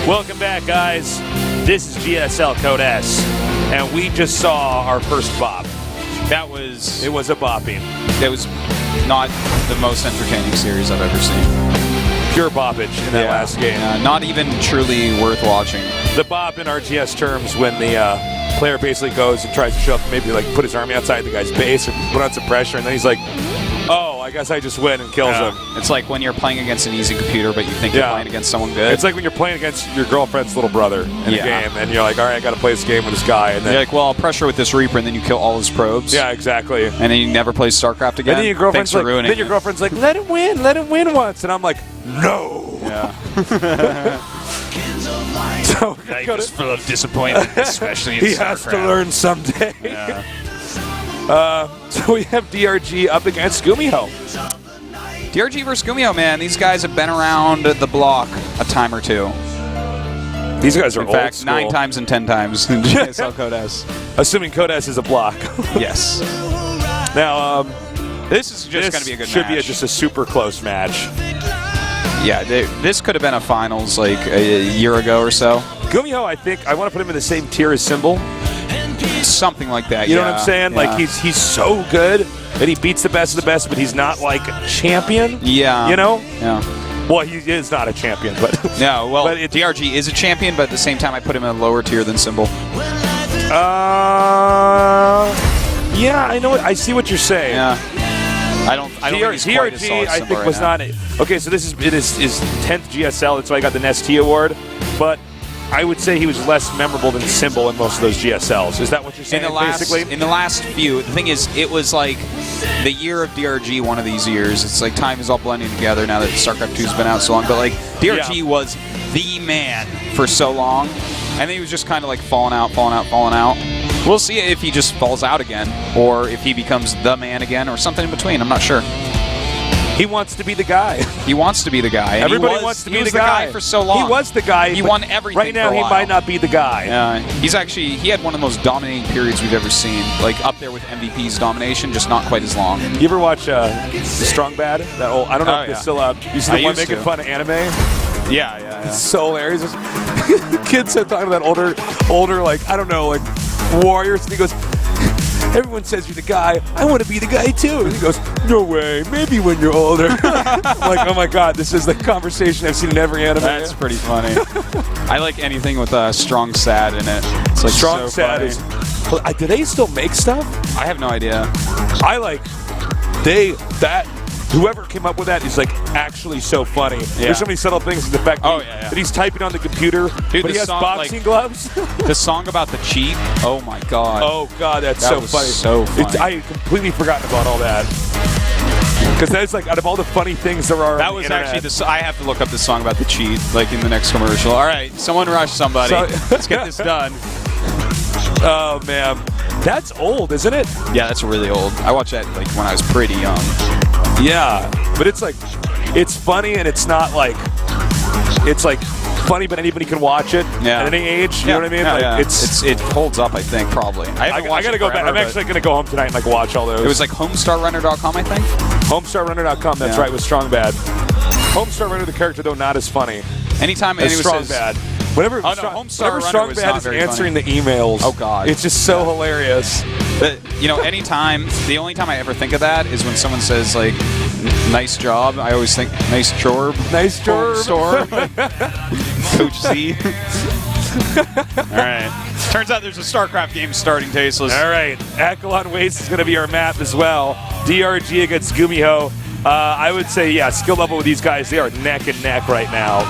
Welcome back, guys. This is GSL Code S, and we just saw our first bop. It was a bopping. It was not the most entertaining series I've ever seen. Pure boppage in that last game. Not even truly worth watching. The bop in RGS terms when the player basically goes and tries to show up, maybe like put his army outside the guy's base or put on some pressure, and then he's like, oh, I guess I just win, and kills him. It's like when you're playing against an easy computer, but you think you're playing against someone good. It's like when you're playing against your girlfriend's little brother in a game, and you're like, all right, I got to play this game with this guy. And then you're like, well, I'll pressure with this Reaper, and then you kill all his probes. Yeah, exactly. And then you never play Starcraft again. And then your girlfriend's like, let him win once. And I'm like, no. Yeah. So life is full of disappointment, especially in he Starcraft. has to learn someday. Yeah. So we have DRG up against GuMiho. DRG versus GuMiho, man. These guys have been around the block a time or two. These guys are in old fact, school. 9 times and 10 times in GSL Code S. Assuming Code S is a block. Yes. Now, this is just going to be a good should match. be just a super close match. Yeah, this could have been a finals like a year ago or so. GuMiho, I think, I want to put him in the same tier as Symbol. Something like that, You know what I'm saying? Yeah. Like, he's so good that he beats the best of the best, but he's not, like, a champion. Yeah. You know? Yeah. Well, he is not a champion, but... No, well, but DRG is a champion, but at the same time, I put him in a lower tier than Symbol. Yeah, I know. I see what you're saying. Yeah. I don't think he's quite as solid as I Symbol think right was now. not... Okay, so this is his 10th GSL. That's why I got the NST award. But I would say he was less memorable than Symbol in most of those GSLs. Is that what you're saying, basically? In the last few, the thing is, it was like the year of DRG one of these years. It's like time is all blending together now that StarCraft 2's been out so long. But like DRG was the man for so long, and then he was just kind of like falling out. We'll see if he just falls out again, or if he becomes the man again, or something in between. I'm not sure. He wants to be the guy. He wants to be the guy. And Everybody wants to be the the guy for so long. He was the guy. He won everything. Right now, for a he while. might not be the guy. Yeah, he had one of the most dominating periods we've ever seen. Like up there with MVP's domination, just not quite as long. You ever watch The Strong Bad? That old, I don't know if it's still up. You see the one making fun of anime? Yeah. It's so hilarious. Kids are talking about older, like, I don't know, like warriors. And he goes, everyone says you're the guy. I want to be the guy too. And he goes, no way. Maybe when you're older. I'm like, oh my god, this is the conversation I've seen in every anime. That's pretty funny. I like anything with strong sad in it. It's like Strong so sad funny. is. Do they still make stuff? I have no idea. I like whoever came up with that is like actually so funny. Yeah. There's so many subtle things in the fact that he's typing on the computer, Dude, but he has boxing gloves. The song about the cheat. Oh my god. Oh god, that's that so was funny. So funny. I had completely forgotten about all that. Because that's like out of all the funny things there are. That was actually I have to look up the song about the cheat, like in the next commercial. All right, someone rush somebody. Let's get this done. Oh man, that's old, isn't it? Yeah, that's really old. I watched that like when I was pretty young. Yeah, but it's like, it's funny and it's not like, it's like funny, but anybody can watch it at any age. You know what I mean? Yeah, like, it holds up, I think, probably. I gotta go back. I'm actually gonna go home tonight and like watch all those. It was like homestarrunner.com, I think. Homestarrunner.com. That's right. With Strong Bad. Homestar Runner, the character though, not as funny. Anytime anyone Strong says Bad. Whenever Strong Bad is answering the emails, oh god, it's just so hilarious. You know, the only time I ever think of that is when someone says like, "Nice job." I always think, "Nice jorb." Nice jorb. Store. Coach Z. All right. Turns out there's a StarCraft game starting, Tasteless. All right. Akalon Waste is going to be our map as well. DRG against GuMiho. I would say, yeah, skill level with these guys, they are neck and neck right now.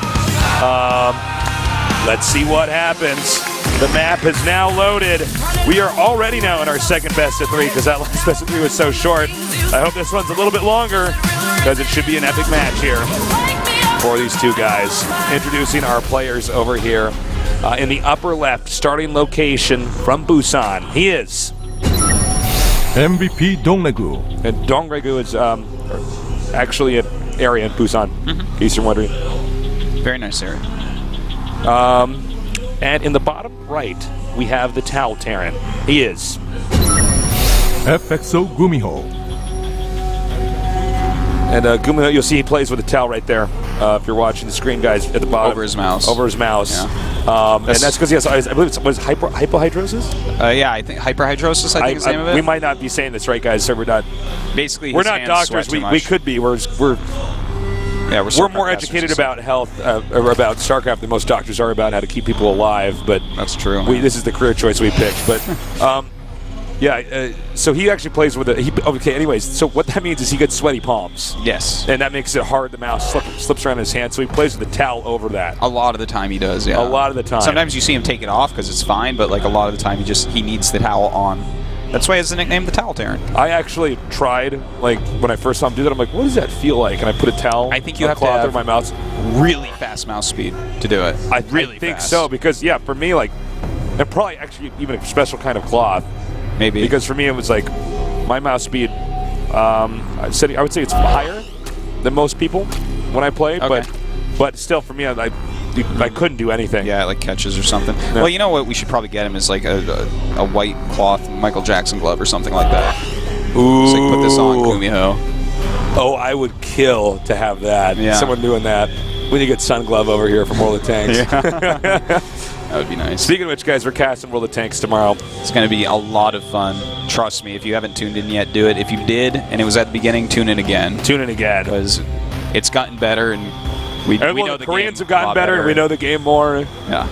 Let's see what happens. The map has now loaded. We are already now in our second best of 3 because that last best of 3 was so short. I hope this one's a little bit longer because it should be an epic match here for these two guys. Introducing our players over here in the upper left, starting location from Busan. He is MVP DongRaeGu. And DongRaeGu is actually an area in Busan, in case you're wondering. Very nice area. And in the bottom right, we have the Tau Terran. He is FXO GuMiho. And GuMiho, you'll see he plays with a Tau right there. If you're watching the screen, guys, at the bottom. Over his mouse. Over his mouse. Yeah. And that's because he has, I believe it was hypohidrosis? Yeah, I think hyperhidrosis, I think is the name of it. We might not be saying this right, guys, so we're not. Basically, we're not doctors. We could be. We're more educated about health or about StarCraft than most doctors are about how to keep people alive. But that's true. This is the career choice we picked. But so he actually plays with it. Okay, anyways, so what that means is he gets sweaty palms. Yes. And that makes it hard. The mouse slips around his hand, so he plays with the towel over that. A lot of the time he does, yeah. A lot of the time. Sometimes you see him take it off because it's fine, but like a lot of the time he needs the towel on. That's why he has the nickname the Towel Terran. I actually tried, like, when I first saw him do that, I'm like, what does that feel like? And I put a towel, I think you have to have over my mouse. Really fast mouse speed to do it. I think so, because, yeah, for me, like, and probably actually even a special kind of cloth. Maybe. Because for me, it was like, my mouse speed, I would say it's higher than most people when I play, but still, for me, I couldn't do anything. Yeah, like catches or something. No. Well, you know what we should probably get him is like a white cloth Michael Jackson glove or something like that. Ooh. So put this on GuMiho. Oh, I would kill to have that. Yeah. Someone doing that. We need to get Sun Glove over here from World of Tanks. Yeah. That would be nice. Speaking of which, guys, we're casting World of Tanks tomorrow. It's going to be a lot of fun. Trust me, if you haven't tuned in yet, do it. If you did, and it was at the beginning, tune in again. Tune in again. Because it's gotten better, and we know the Koreans game have gotten better, and we know the game more. Yeah.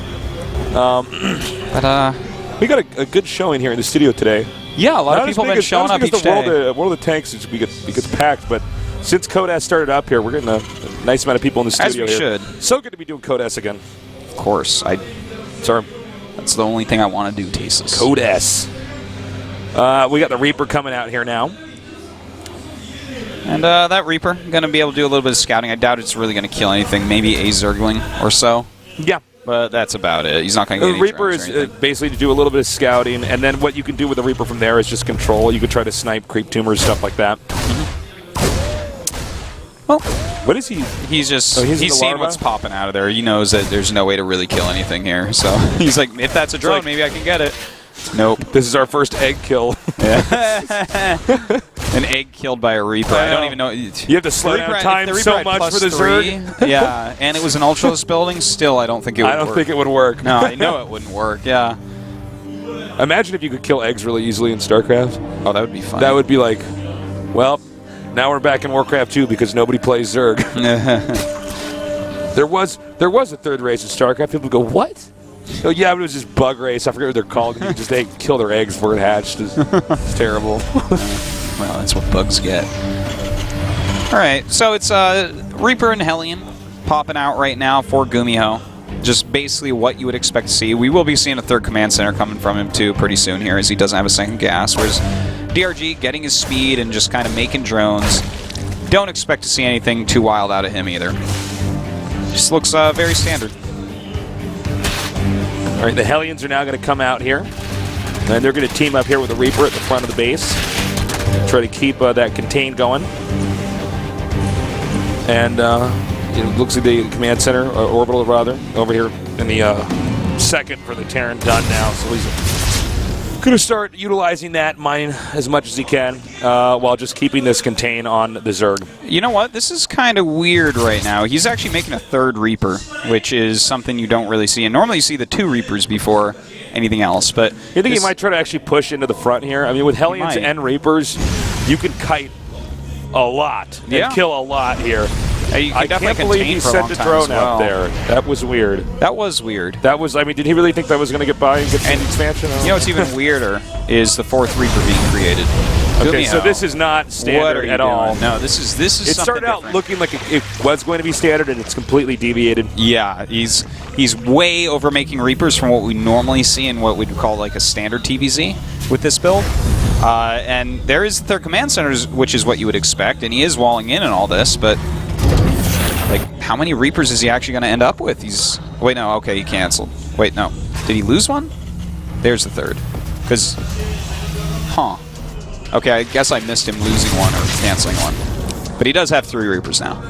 We got a good showing here in the studio today. Yeah, a lot of people have been showing up each day. World of Tanks we get packed, but since Code S started up here, we're getting a nice amount of people in the studio. As we should. So good to be doing Code S again. Of course. Sorry. That's the only thing I want to do, Tasis. Code S. We got the Reaper coming out here now. And that Reaper, going to be able to do a little bit of scouting. I doubt it's really going to kill anything. Maybe a Zergling or so. Yeah. But that's about it. He's not going to get any Reaper is basically to do a little bit of scouting, and then what you can do with the Reaper from there is just control. You could try to snipe creep tumors, stuff like that. Well, what is he? He's just he's seeing what's popping out of there. He knows that there's no way to really kill anything here. So he's like, if that's a drone, like, maybe I can get it. Nope. This is our first egg kill. An egg killed by a Reaper. I don't even know. You have to slow down time so much for the Zerg. Yeah, and it was an ultraless building. Still, I don't think it would work. I don't think it would work. No, I know it wouldn't work. Yeah. Imagine if you could kill eggs really easily in StarCraft. Oh, that would be fun. That would be like, well, now we're back in Warcraft 2 because nobody plays Zerg. There was a third race in StarCraft. People go, what? Oh, yeah, but it was just bug race. I forget what they're called. You just kill their eggs before it hatched. It's terrible. Well, that's what bugs get. All right, so it's Reaper and Hellion popping out right now for GuMiho. Just basically what you would expect to see. We will be seeing a third command center coming from him, too, pretty soon here, as he doesn't have a second gas. Whereas DRG getting his speed and just kind of making drones. Don't expect to see anything too wild out of him, either. Just looks very standard. All right, the Hellions are now going to come out here. And they're going to team up here with the Reaper at the front of the base. Try to keep that contain going. And it looks like the command center, or orbital rather, over here in the second for the Terran done now. So he's going to start utilizing that mine as much as he can while just keeping this contain on the Zerg. You know what? This is kind of weird right now. He's actually making a third Reaper, which is something you don't really see. And normally you see the two Reapers before anything else. But you think he might try to actually push into the front here? I mean, with Hellions and Reapers, you can kite a lot and kill a lot here. I can't believe he sent the drone out there. That was weird. That was weird. That was, I mean, did he really think that was going to get by and get some expansion? You know what's even weirder is the fourth Reaper being created. Okay, so this is not standard at all. No, this is it started out looking like it was going to be standard, and it's completely deviated. Yeah, he's way over making Reapers from what we normally see in what we'd call like a standard TVZ with this build. And there is the third command centers, which is what you would expect, and he is walling in and all this, but like, how many Reapers is he actually going to end up with? Wait, no, okay, he canceled. Wait, no. Did he lose one? There's the third. Because, okay, I guess I missed him losing one or canceling one. But he does have 3 Reapers now.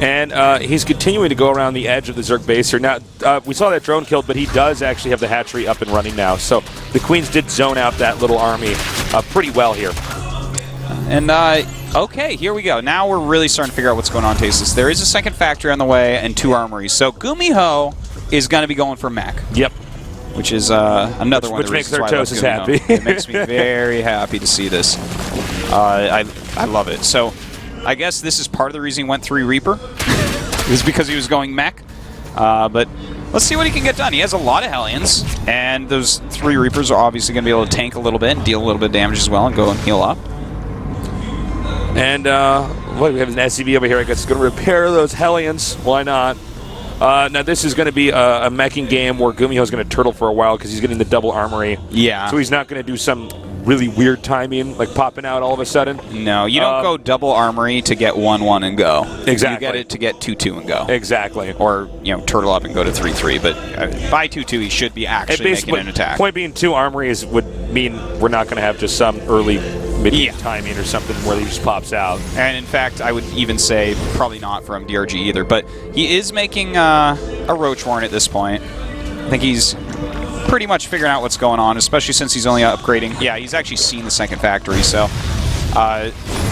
And he's continuing to go around the edge of the Zerg base here. Now, we saw that drone killed, but he does actually have the hatchery up and running now. So the Queens did zone out that little army pretty well here. And, okay, here we go. Now we're really starting to figure out what's going on, Tasteless. There is a second factory on the way and 2 armories. So GuMiho is going to be going for mech. Yep. Which is another one of the makes reasons why I love Artosis GuMiho. happy. It makes me very happy to see this. I love it. So I guess this is part of the reason he went 3 Reaper. Is because he was going mech. But let's see what he can get done. He has a lot of Hellions, and those 3 Reapers are obviously going to be able to tank a little bit and deal a little bit of damage as well and go and heal up. And we have an SCV over here. I guess it's going to repair those Hellions. Why not? Now this is going to be a meching game where GuMiho is going to turtle for a while because he's getting the double armory. Yeah. So he's not going to do some really weird timing, like popping out all of a sudden. No, you don't go double armory to get 1-1 and go. Exactly. You get it to get 2-2 and go. Exactly. Or, turtle up and go to 3-3. But by 2-2, he should be actually making an attack. Point being, 2 armories would mean we're not going to have just some early mid timing or something where he just pops out. And in fact, I would even say probably not from DRG either. But he is making a Roach Warren at this point. I think he's pretty much figuring out what's going on, especially since he's only upgrading. Yeah, he's actually seen the second factory, so...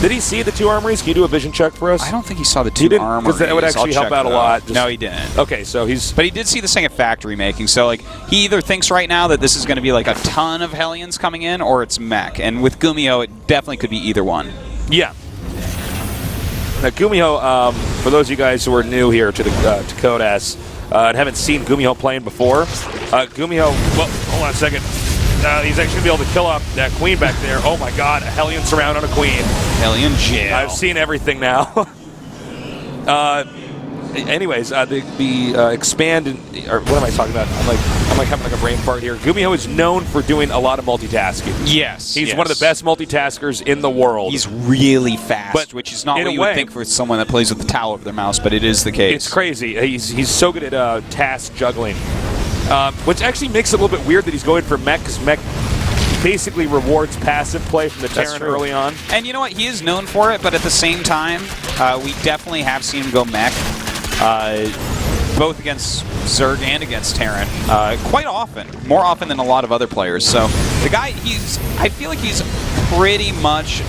did he see the 2 armories? Can you do a vision check for us? I don't think he saw the 2 armories. Because that would actually help out a lot. No, he didn't. Okay, so he's... But he did see the second factory making, so he either thinks right now that this is going to be like a ton of Hellions coming in, or it's mech. And with GuMiho, it definitely could be either one. Yeah. Now, GuMiho, for those of you guys who are new here to Kodas, and haven't seen GuMiho playing before, GuMiho, well, hold on a second. He's actually going to be able to kill off that queen back there. Oh my god, a Hellion surround on a queen. Hellion jail. I've seen everything now. Anyways, the expand, or what am I talking about? I'm like having like a brain fart here. GuMiho is known for doing a lot of multitasking. Yes. He's one of the best multitaskers in the world. He's really fast, which is not what you would think for someone that plays with the towel over their mouse, but it is the case. It's crazy. He's so good at task juggling. Which actually makes it a little bit weird that he's going for mech, because mech basically rewards passive play from the Terran early on. And you know what? He is known for it, but at the same time, we definitely have seen him go mech, both against Zerg and against Terran, quite often. More often than a lot of other players. So the guy, I feel like he's pretty much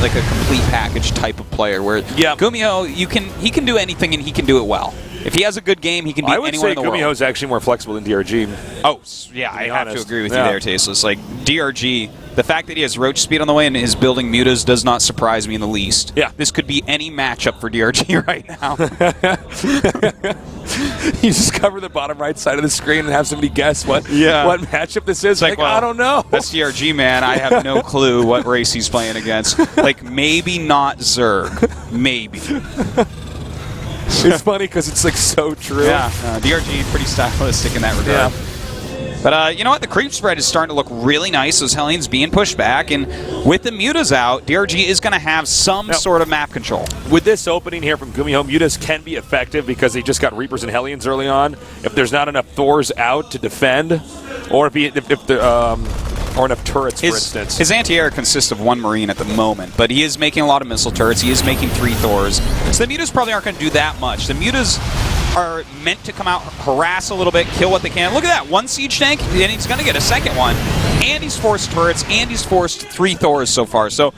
like a complete package type of player, where GuMiho, he can do anything and he can do it well. If he has a good game, he can beat anyone in the world. I would say GuMiho is actually more flexible than DRG. Oh, yeah, I have to agree with you there, Tasteless. Like, DRG, the fact that he has Roach speed on the way and is building mutas does not surprise me in the least. Yeah. This could be any matchup for DRG right now. You just cover the bottom right side of the screen and have somebody guess what matchup this is. Like, well, I don't know. That's DRG, man. I have no clue what race he's playing against. Like, maybe not Zerg. Maybe. It's funny because it's like so true. Yeah, DRG pretty stylistic in that regard. Yeah. But you know what? The creep spread is starting to look really nice. Those Hellions being pushed back, and with the mutas out, DRG is going to have some sort of map control. With this opening here from GuMiho, mutas can be effective because they just got Reapers and Hellions early on. If there's not enough Thors out to defend, or or enough turrets, for instance. His anti-air consists of 1 Marine at the moment, but he is making a lot of missile turrets. He is making 3 Thors. So the mutas probably aren't going to do that much. The mutas are meant to come out, harass a little bit, kill what they can. Look at that, 1 siege tank, and he's going to get a second one. And he's forced turrets, and he's forced 3 Thors so far. So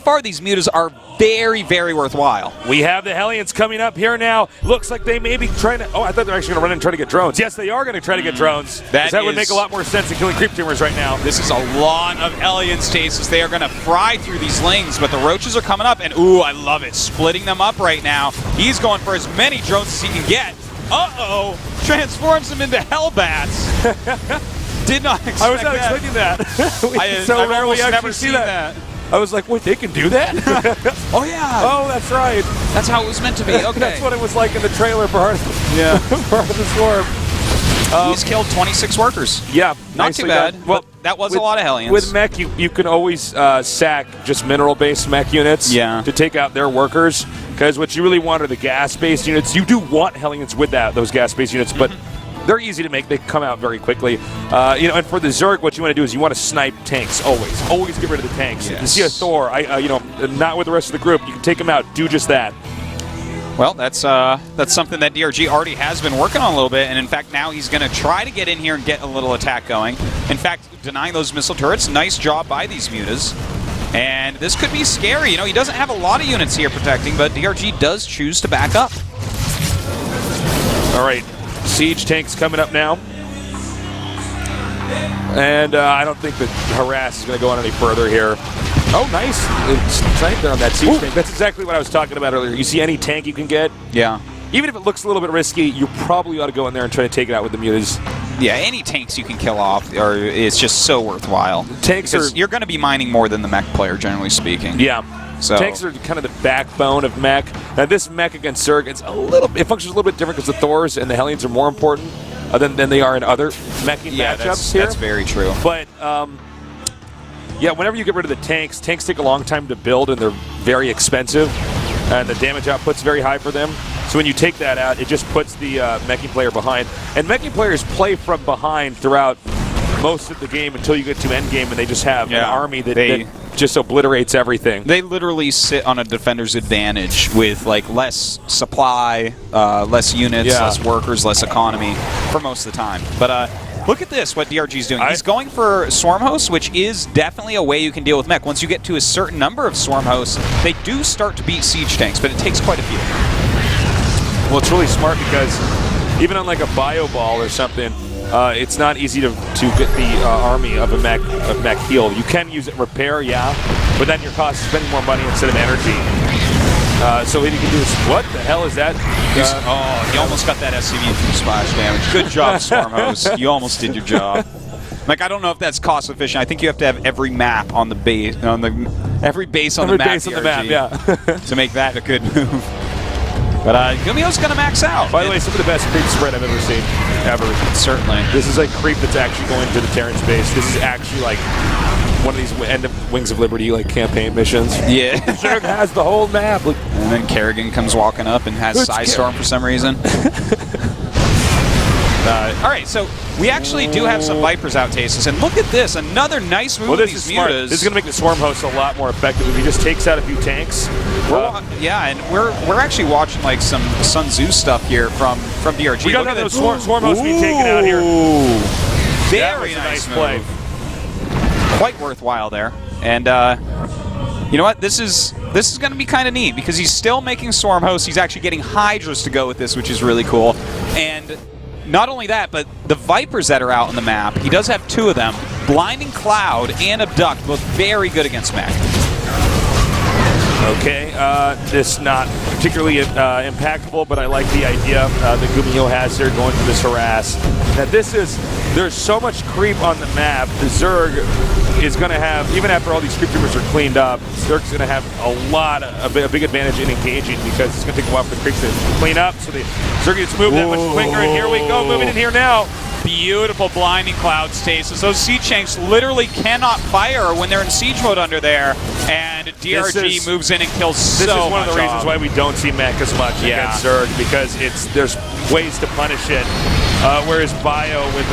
far, these mutas are very, very worthwhile. We have the Hellions coming up here now. Looks like they may be trying to... Oh, I thought they were actually going to run in and try to get drones. Yes, they are going to try to get drones. That would make a lot more sense than killing creep tumors right now. This is a lot of Hellions, Tasteless. They are going to fry through these lanes, but the Roaches are coming up, and ooh, I love it. Splitting them up right now. He's going for as many drones as he can get. Uh-oh! Transforms them into Hellbats. Did not expect that. I was not expecting that. I've rarely actually seen that. I was like, wait, they can do that? Oh, yeah. Oh, that's right. That's how it was meant to be. Okay. That's what it was like in the trailer for Part of the Swarm. He's killed 26 workers. Yeah. Not too bad. Done. Well, that was a lot of Hellions. With mech, you can always sack just mineral-based mech units to take out their workers, because what you really want are the gas-based units. You do want Hellions with those gas-based units, but they're easy to make. They come out very quickly. And for the Zerg, what you want to do is you want to snipe tanks always. Always get rid of the tanks. Yes. If you see a Thor, not with the rest of the group, you can take them out. Do just that. Well, that's something that DRG already has been working on a little bit, and in fact, now he's going to try to get in here and get a little attack going. In fact, denying those missile turrets, nice job by these mutas. And this could be scary. You know, he doesn't have a lot of units here protecting, but DRG does choose to back up. All right, siege tanks coming up now. And I don't think that harass is going to go on any further here. Oh, nice. It's right there on that siege tank. That's exactly what I was talking about earlier. You see any tank you can get? Yeah. Even if it looks a little bit risky, you probably ought to go in there and try to take it out with the mutas. Yeah, any tanks you can kill off, or it's just so worthwhile. Tanks are... You're going to be mining more than the mech player, generally speaking. Yeah. So tanks are kind of the backbone of mech. Now, this mech against Zerg, it functions a little bit different because the Thors and the Hellions are more important than they are in other meching matchups here. That's very true. But, yeah, whenever you get rid of the tanks take a long time to build, and they're very expensive, and the damage output's very high for them. So when you take that out, it just puts the meching player behind. And meching players play from behind throughout most of the game until you get to endgame, and they just have an army that just obliterates everything. They literally sit on a defender's advantage with like less supply, less units, less workers, less economy for most of the time. But look at this, what DRG's doing. He's going for swarm hosts, which is definitely a way you can deal with mech. Once you get to a certain number of swarm hosts, they do start to beat siege tanks, but it takes quite a few. Well, it's really smart because even on like a bio ball or something, it's not easy to get the army of a mech heal. You can use it repair, but then your cost is spending more money instead of energy. So what you can do is, what the hell is that? Oh, you almost got that SCV through splash damage. Good job, Swarm Host. You almost did your job. Like, I don't know if that's cost efficient. I think you have to have every map on the base, every base on the map, to make that a good move. But GuMiho's going to max out. By the way, some of the best creep spread I've ever seen, ever. Certainly. This is like creep that's actually going to the Terran's base. This is actually like one of these end of Wings of Liberty like campaign missions. Yeah. Zerg has the whole map. Like, and then Kerrigan comes walking up and has Psystorm for some reason. All right, so we actually do have some Vipers out, Tasis, and look at this, another nice move with these mutas. This is going to make the Swarm Host a lot more effective if he just takes out a few tanks. Yeah, and we're actually watching like some Sun Tzu stuff here from DRG. We got those Swarm Hosts being taken out here. Very nice play. Quite worthwhile there, and you know what? This is going to be kind of neat because he's still making Swarm Hosts. He's actually getting Hydras to go with this, which is really cool, and. Not only that, but the Vipers that are out on the map, he does have two of them. Blinding Cloud and Abduct, both very good against mech. Okay, this not particularly impactful, but I like the idea that GuMiho has there going for this harass. Now there's so much creep on the map, the Zerg is going to have, even after all these creep troopers are cleaned up, Zerg's going to have a big advantage in engaging because it's going to take a while for the creeps to clean up, so the Zerg gets moved that much quicker, and here we go, moving in here now. Beautiful Blinding Cloud stasis. Those siege tanks literally cannot fire when they're in siege mode under there, and DRG moves in and kills so much. This is one of the reasons why we don't see mech as much against Zerg, because there's ways to punish it. Whereas Bio with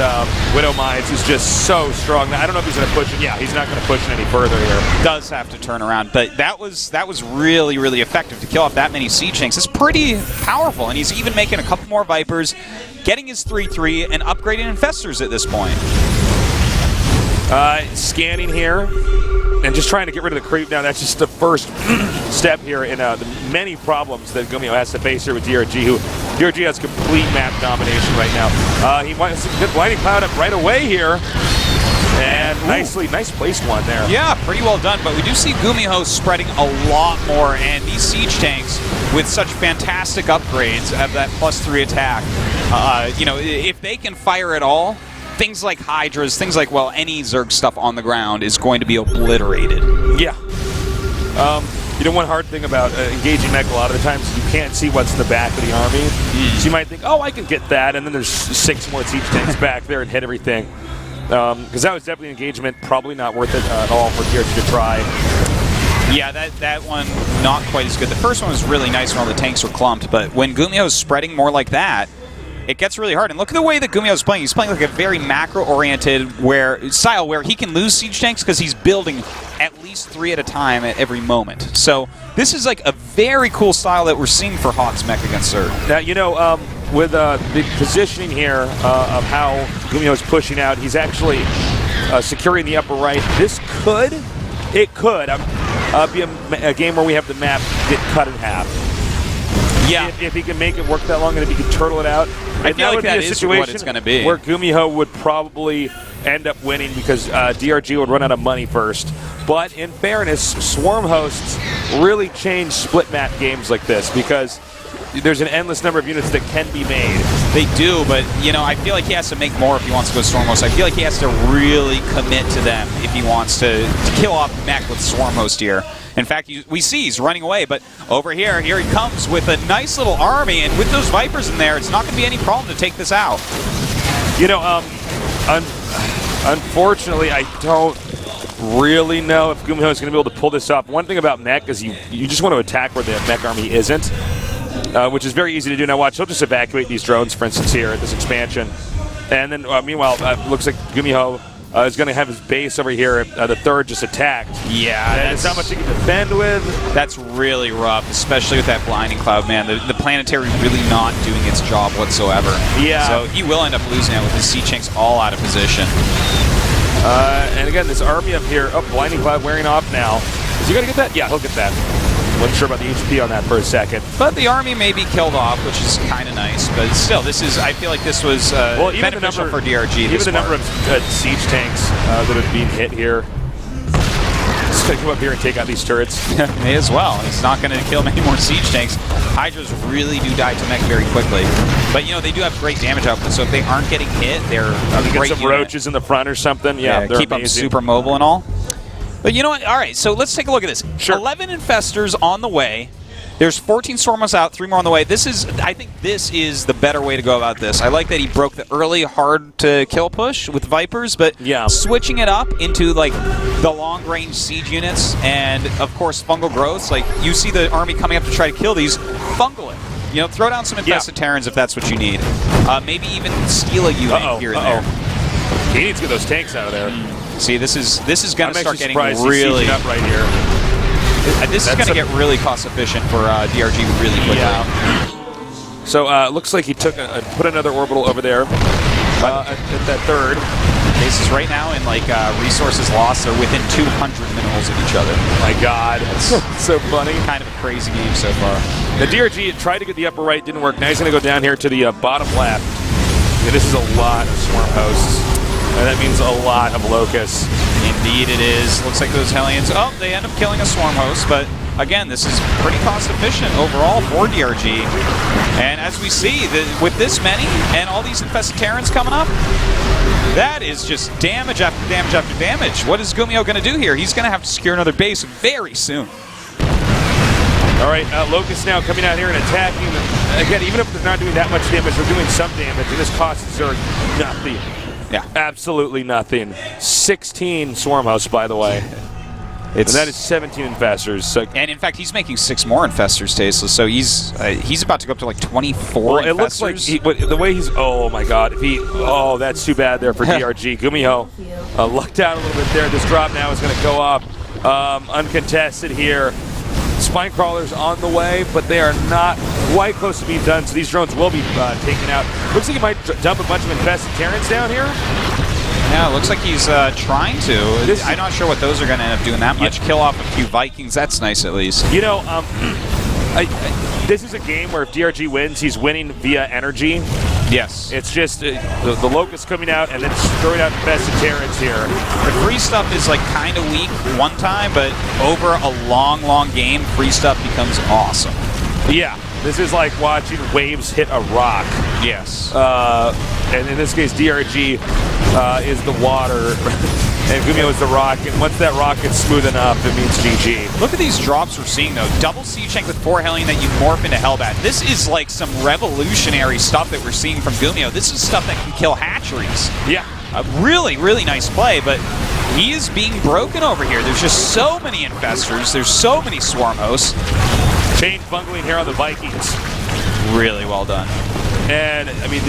Widow Mines is just so strong. I don't know if he's going to push it. Yeah, he's not going to push it any further here. Does have to turn around, but that was really, really effective to kill off that many siege tanks. It's pretty powerful, and he's even making a couple more Vipers, getting his 3-3, and upgrading Infestors at this point. Scanning here, and just trying to get rid of the creep. Now, that's just the first step here in the many problems that GuMiho has to face here with DRG, who DRG has complete map domination right now. He wants to get Blinding Cloud up right away here. And nice placed one there. Yeah, pretty well done, but we do see GuMiho spreading a lot more, and these siege tanks with such fantastic upgrades have that +3 attack. You know, if they can fire at all, things like Hydras, things like, well, any Zerg stuff on the ground is going to be obliterated. Yeah. You know, one hard thing about engaging mech a lot of the times is you can't see what's in the back of the army. So you might think, oh, I can get that, and then there's 6 more siege tanks back there and hit everything. Because that was definitely an engagement, probably not worth it at all for DRG to try. Yeah, that one not quite as good. The first one was really nice when all the tanks were clumped, but when GuMiho's spreading more like that, it gets really hard. And look at the way that GuMiho's playing. He's playing like a very macro-oriented style where he can lose siege tanks because he's building at least 3 at a time at every moment. So this is like a very cool style that we're seeing for Hawk's mech against Zerg. Now, you know, with the positioning here of how GuMiho is pushing out, he's actually securing the upper right. This could, It could be a game where we have the map get cut in half. Yeah. If he can make it work that long and if he can turtle it out, I feel like that be a is situation what it's going to be. where GuMiho would probably end up winning because DRG would run out of money first. But in fairness, Swarm hosts really change split map games like this because there's an endless number of units that can be made. They do, but you know, I feel like he has to make more if he wants to go Swarm Host. I feel like he has to really commit to them if he wants to kill off Mech with Swarm Host here. In fact, we see he's running away, but over here he comes with a nice little army, and with those Vipers in there, it's not going to be any problem to take this out. You know, unfortunately, I don't really know if GuMiho is going to be able to pull this off. One thing about Mech is you just want to attack where the Mech army isn't. Which is very easy to do. Now watch, he'll just evacuate these drones, for instance, here at this expansion. And then, meanwhile, it looks like GuMiho is going to have his base over here, the third just attacked. Yeah. And it's not much he can defend with. That's really rough, especially with that Blinding Cloud, man. The Planetary really not doing its job whatsoever. Yeah. So he will end up losing it with his Sea-Chinks all out of position. And again, this army up here, Blinding Cloud wearing off now. Is he going to get that? Yeah, he'll get that. Wasn't sure about the HP on that for a second. But the army may be killed off, which is kind of nice. But still, I feel like this was beneficial for DRG. Even the number of siege tanks that have been hit here. Just going to come up here and take out these turrets. May as well. He's not going to kill many more siege tanks. Hydras really do die to mech very quickly. But, you know, they do have great damage output, so if they aren't getting hit, they're a great get some unit. roaches in the front or something. Yeah, keep them super mobile and all. But you know what? All right, so let's take a look at this. Sure. 11 Infestors on the way. There's 14 Stormers out, 3 more on the way. I think this is the better way to go about this. I like that he broke the early hard-to-kill push with Vipers, but switching it up into, like, the long-range siege units and, of course, fungal growths. Like, you see the army coming up to try to kill these, fungal it. You know, throw down some Infested Terrans if that's what you need. Maybe even steal a unit here and there. He needs to get those tanks out of there. See, this is going to start getting really up right here. This is going to get really cost efficient for DRG really quickly. Yeah. So looks like he put another orbital over there at that third. Bases right now in like resources lost. They're within 200 minerals of each other. My God, that's so funny. Kind of a crazy game so far. The DRG tried to get the upper right, didn't work. Now he's going to go down here to the bottom left. Yeah, this is a lot of swarm hosts. And that means a lot of locusts. Indeed it is. Looks like those Hellions, they end up killing a swarm host, but again, this is pretty cost efficient overall for DRG. And as we see, with this many and all these Infested Terrans coming up, that is just damage after damage after damage. What is GuMiho going to do here? He's going to have to secure another base very soon. All right, Locusts now coming out here and attacking. Again, even if they're not doing that much damage, they're doing some damage, and this costs Zerg nothing. Yeah. Absolutely nothing. 16 swarm hosts, by the way. And that is 17 infestors. So, and in fact, he's making 6 more infestors, Tasteless. So he's about to go up to like 24 infestors. It looks like the way he's. Oh my God! That's too bad there for DRG. GuMiho lucked out a little bit there. This drop now is going to go up uncontested here. Spine crawlers on the way, but they are not quite close to being done, so these drones will be taken out. Looks like he might dump a bunch of infested Terrans down here. Yeah, it looks like he's trying to. I'm not sure what those are going to end up doing that much. Kill off a few Vikings, that's nice at least. You know, this is a game where if DRG wins, he's winning via energy. Yes. It's just the Locust coming out and then throwing out infested Terrans here. The free stuff is like kind of weak one time, but over a long, long game, free stuff becomes awesome. Yeah. This is like watching waves hit a rock. Yes. And in this case, DRG is the water, and GuMiho is the rock. And once that rock gets smooth enough, it means GG. Look at these drops we're seeing, though. Double Siege Tank with 4 Hellion that you morph into Hellbat. This is like some revolutionary stuff that we're seeing from GuMiho. This is stuff that can kill hatcheries. Yeah. A really, really nice play, but he is being broken over here. There's just so many infestors. There's so many swarm hosts. Chain bungling here on the Vikings. Really well done. And, I mean,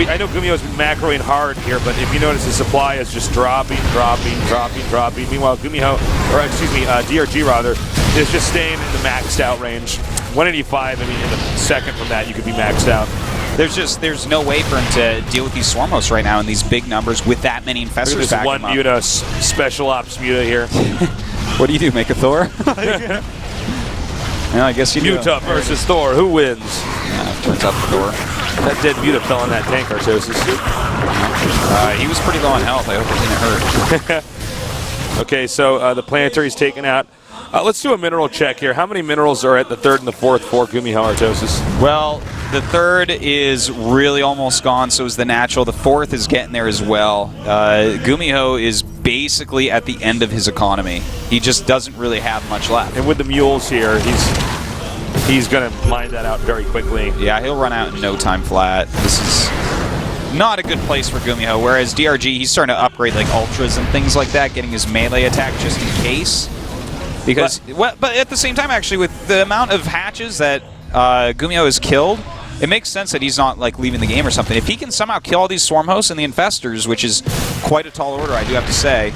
I know GuMiho has been macroing hard here, but if you notice, the supply is just dropping. Meanwhile, DRG rather, is just staying in the maxed out range. 185, I mean, in a second from that, you could be maxed out. there's no way for him to deal with these Swarm hosts right now in these big numbers with that many Look at infestors this backing one him up. Muta, special ops Muta here. What do you do, make a Thor? Yeah, I guess you do. Muta versus Thor, who wins? Turns out Thor. That dead Muta fell in that tank, Artosis. He was pretty low on health. I hope it didn't hurt. Okay, so the Planetary's taken out. Let's do a mineral check here. How many minerals are at the third and the fourth for GuMiho, Artosis? Well, the third is really almost gone, so is the natural. The fourth is getting there as well. GuMiho is basically at the end of his economy. He just doesn't really have much left. And with the mules here, he's going to mine that out very quickly. Yeah, he'll run out in no time flat. This is not a good place for GuMiho, whereas DRG, he's starting to upgrade like ultras and things like that, getting his melee attack just in case. Because, but at the same time, actually, with the amount of hatches that GuMiho has killed, it makes sense that he's not like leaving the game or something. If he can somehow kill all these Swarm hosts and the infestors, which is quite a tall order, I do have to say,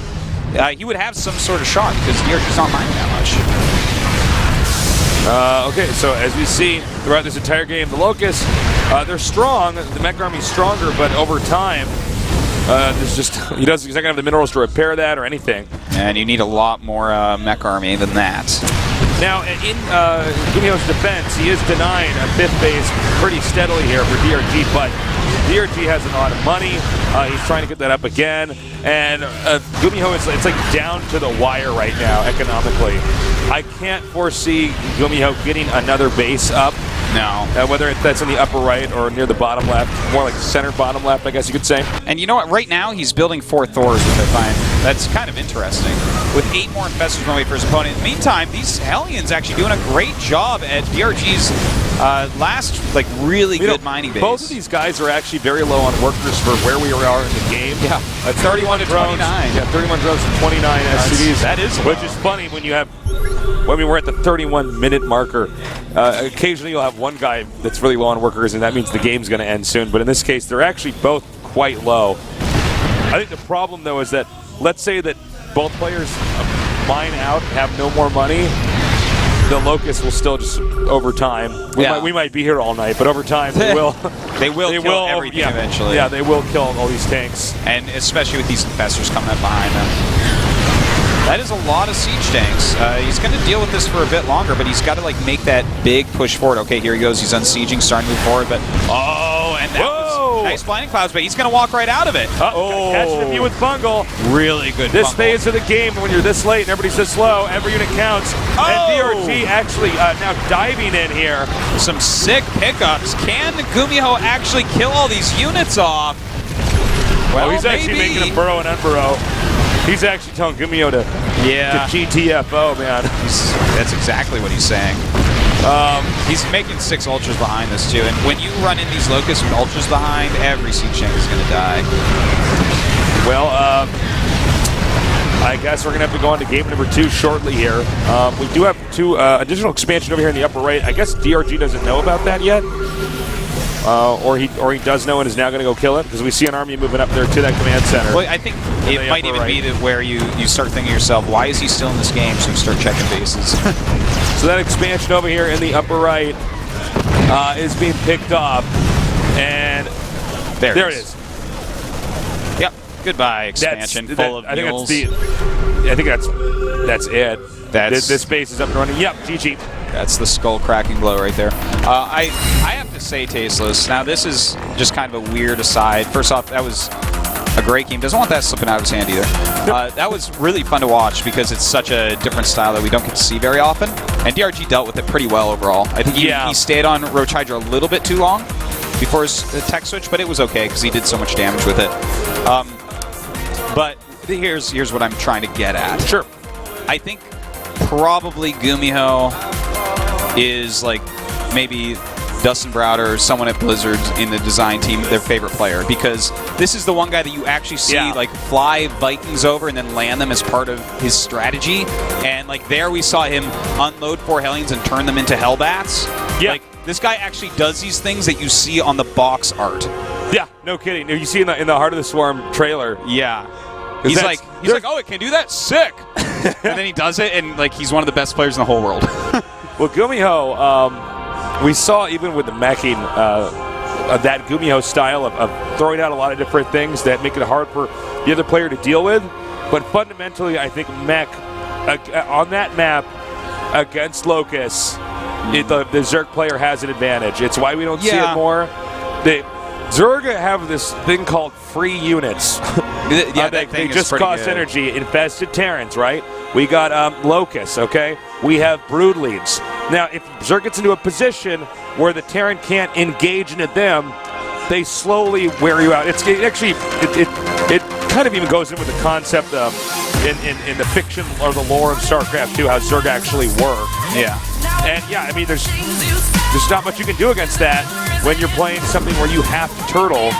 he would have some sort of shot because DRG's not mining that much. Okay, so as we see throughout this entire game, the Locusts, they're strong. The mech army's stronger, but over time, there's just he's not gonna have the minerals to repair that or anything. And you need a lot more mech army than that. Now, in GuMiho's defense, he is denying a fifth base pretty steadily here for DRG, but DRG has a lot of money. He's trying to get that up again, and GuMiho is it's like down to the wire right now economically. I can't foresee GuMiho getting another base up. No. Whether that's in the upper right or near the bottom left, more like center bottom left, I guess you could say. And you know what? Right now, he's building 4 Thors, which I find that's kind of interesting. With 8 more infestors on the way for his opponent. In the meantime, these Hellions actually doing a great job at DRG's last, like, really good mining base. Both of these guys are actually very low on workers for where we are in the game. Yeah. 31 to 29. Yeah, 31 drones and 29 SCVs. That is which is funny when you have. I mean, we're at the 31-minute marker. Occasionally, you'll have one guy that's really low on workers, and that means the game's going to end soon. But in this case, they're actually both quite low. I think the problem, though, is that let's say that both players mine out, have no more money. The Locusts will still just over time. We might be here all night, but over time they will. they will kill everything eventually. Yeah, they will kill all these tanks, and especially with these infestors coming up behind them. That is a lot of siege tanks. He's going to deal with this for a bit longer, but he's got to like make that big push forward. Okay, here he goes. He's unsieging, starting to move forward, but and that was nice blinding clouds, but he's going to walk right out of it. Catching a few with Fungal. Really good. This Fungal. phase of the game, when you're this late and everybody's this slow, every unit counts. And DRG actually now diving in here. Some sick pickups. Can GuMiho actually kill all these units off? Well, he's actually making them burrow and unburrow. He's actually telling GuMiho to GTFO, man. That's exactly what he's saying. He's making 6 ultras behind this too, and when you run in these Locusts with ultras behind, every siege tank is going to die. Well, I guess we're going to have to go on to game number 2 shortly here. We do have 2 additional expansion over here in the upper right. I guess DRG doesn't know about that yet. Or he does know and is now going to go kill it, because we see an army moving up there to that command center. Well, I think it might even be where you start thinking to yourself, why is he still in this game? So you start checking bases. So that expansion over here in the upper right is being picked up, and there it is. Yep. Goodbye, expansion full of mules. I think that's it. This base is up and running. Yep, GG. That's the skull-cracking blow right there. I have to say, Tasteless, now this is just kind of a weird aside. First off, that was a great game. Doesn't want that slipping out of his hand either. That was really fun to watch because it's such a different style that we don't get to see very often. And DRG dealt with it pretty well overall. I think he stayed on Roach Hydra a little bit too long before his tech switch, but it was okay because he did so much damage with it. But here's what I'm trying to get at. Sure. I think probably GuMiho is like maybe Dustin Browder or someone at Blizzard in the design team, their favorite player, because this is the one guy that you actually see like fly Vikings over and then land them as part of his strategy. And like there we saw him unload 4 Hellions and turn them into Hellbats. Yeah. Like this guy actually does these things that you see on the box art. Yeah, no kidding. You see in the Heart of the Swarm trailer. Yeah. He's like, oh, it can do that? Sick. And then he does it, and like he's one of the best players in the whole world. Well, GuMiho, we saw even with the meching that GuMiho style of throwing out a lot of different things that make it hard for the other player to deal with. But fundamentally, I think Mech on that map against Locust, the Zerg player has an advantage. It's why we don't see it more. Zerg have this thing called free units. They just cost energy. Infested Terrans, right? We got Locust, okay? We have Brood Leads. Now, if Zerg gets into a position where the Terran can't engage into them, they slowly wear you out. It kind of even goes in with the concept of in the fiction or the lore of StarCraft 2, how Zerg actually work. Yeah. And yeah, I mean, there's not much you can do against that when you're playing something where you have to turtle.